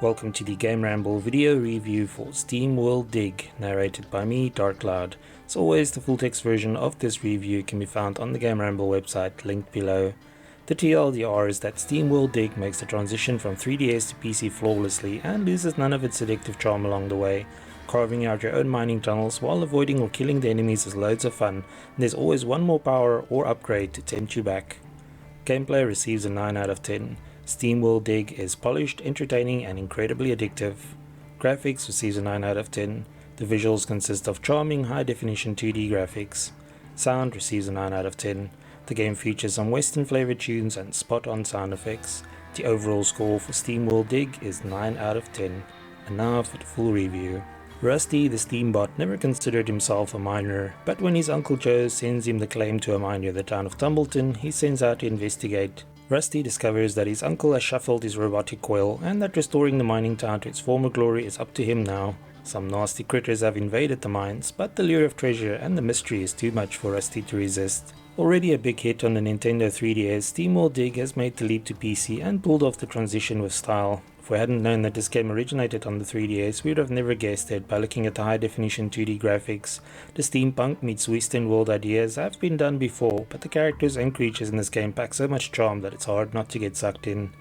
Welcome to the GameRamble video review for SteamWorld Dig, narrated by me, DarkCloud. As always, the full text version of this review can be found on the GameRamble website, linked below. The TLDR is that SteamWorld Dig makes the transition from 3DS to PC flawlessly and loses none of its addictive charm along the way. Carving out your own mining tunnels while avoiding or killing the enemies is loads of fun, and there's always one more power or upgrade to tempt you back. Gameplay receives a 9 out of 10. SteamWorld Dig is polished, entertaining and incredibly addictive. Graphics receives a 9 out of 10. The visuals consist of charming high-definition 2D graphics. Sound receives a 9 out of 10. The game features some Western flavored tunes and spot-on sound effects. The overall score for SteamWorld Dig is 9 out of 10. And now for the full review. Rusty, the Steambot, never considered himself a miner, but when his Uncle Joe sends him the claim to a mine near the town of Tumbleton, he sends out to investigate. Rusty discovers that his uncle has shuffled his robotic coil and that restoring the mining town to its former glory is up to him now. Some nasty critters have invaded the mines, but the lure of treasure and the mystery is too much for Rusty to resist. Already a big hit on the Nintendo 3DS, SteamWorld Dig has made the leap to PC and pulled off the transition with style. If we hadn't known that this game originated on the 3DS, we would have never guessed it by looking at the high-definition 2D graphics. The steampunk meets Western world ideas have been done before, but the characters and creatures in this game pack so much charm that it's hard not to get sucked in.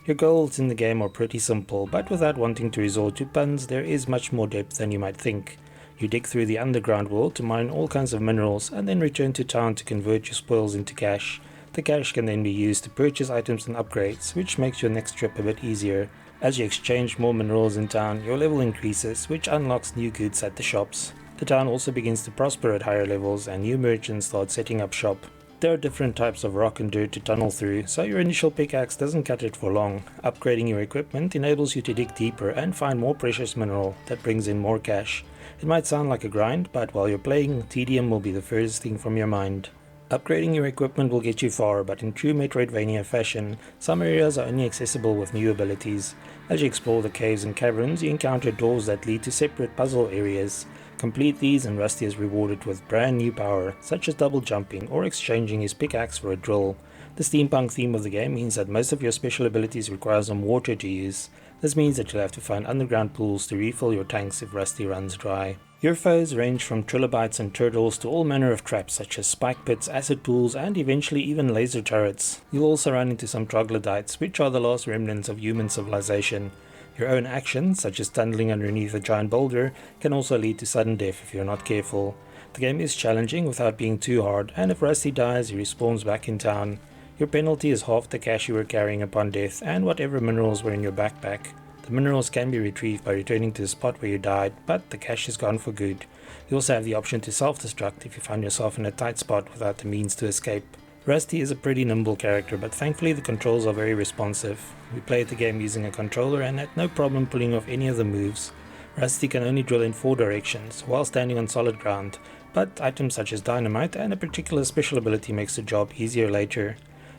Your goals in the game are pretty simple, but without wanting to resort to puns, there is much more depth than you might think. You dig through the underground world to mine all kinds of minerals and then return to town to convert your spoils into cash. The cash can then be used to purchase items and upgrades, which makes your next trip a bit easier. As you exchange more minerals in town, your level increases, which unlocks new goods at the shops. The town also begins to prosper at higher levels and new merchants start setting up shop. There are different types of rock and dirt to tunnel through, so your initial pickaxe doesn't cut it for long. Upgrading your equipment enables you to dig deeper and find more precious mineral that brings in more cash. It might sound like a grind, but while you're playing, tedium will be the furthest thing from your mind. Upgrading your equipment will get you far, but in true Metroidvania fashion, some areas are only accessible with new abilities. As you explore the caves and caverns, you encounter doors that lead to separate puzzle areas. Complete these and Rusty is rewarded with brand new power, such as double jumping or exchanging his pickaxe for a drill. The steampunk theme of the game means that most of your special abilities require some water to use. This means that you'll have to find underground pools to refill your tanks if Rusty runs dry. Your foes range from trilobites and turtles to all manner of traps such as spike pits, acid pools and eventually even laser turrets. You'll also run into some troglodytes, which are the last remnants of human civilization. Your own actions, such as tunneling underneath a giant boulder, can also lead to sudden death if you're not careful. The game is challenging without being too hard, and if Rusty dies he respawns back in town. Your penalty is half the cash you were carrying upon death and whatever minerals were in your backpack. The minerals can be retrieved by returning to the spot where you died, but the cash is gone for good. You also have the option to self-destruct if you find yourself in a tight spot without the means to escape. Rusty is a pretty nimble character, but thankfully the controls are very responsive. We played the game using a controller and had no problem pulling off any of the moves. Rusty can only drill in 4 directions, while standing on solid ground, but items such as dynamite and a particular special ability makes the job easier later.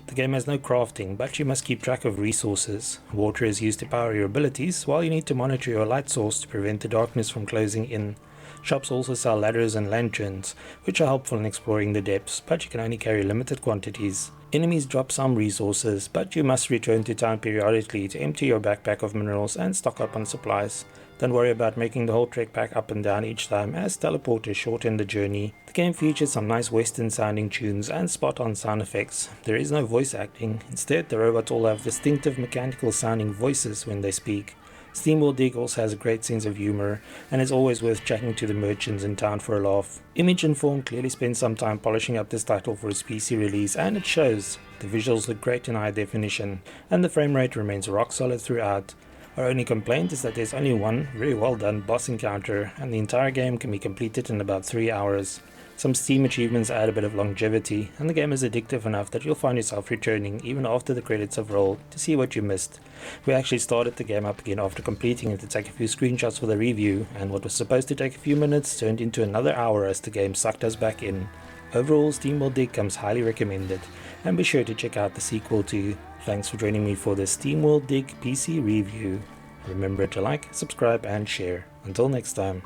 The game has no crafting, but you must keep track of resources. Water is used to power your abilities, while you need to monitor your light source to prevent the darkness from closing in. Shops also sell ladders and lanterns, which are helpful in exploring the depths, but you can only carry limited quantities. Enemies drop some resources, but you must return to town periodically to empty your backpack of minerals and stock up on supplies. Don't worry about making the whole trek back up and down each time, as teleporters shorten the journey. The game features some nice western sounding tunes and spot-on sound effects. There is no voice acting, instead the robots all have distinctive mechanical sounding voices when they speak. SteamWorld Dig also has a great sense of humor, and it's always worth chatting to the merchants in town for a laugh. Image and Form clearly spent some time polishing up this title for its PC release, and it shows. The visuals look great in high definition, and the frame rate remains rock solid throughout. Our only complaint is that there's only one very well done boss encounter, and the entire game can be completed in about 3 hours. Some Steam achievements add a bit of longevity, and the game is addictive enough that you'll find yourself returning even after the credits have rolled to see what you missed. We actually started the game up again after completing it to take a few screenshots for the review, and what was supposed to take a few minutes turned into another hour as the game sucked us back in. Overall, SteamWorld Dig comes highly recommended, and be sure to check out the sequel too. Thanks for joining me for this SteamWorld Dig PC review. Remember to like, subscribe and share. Until next time.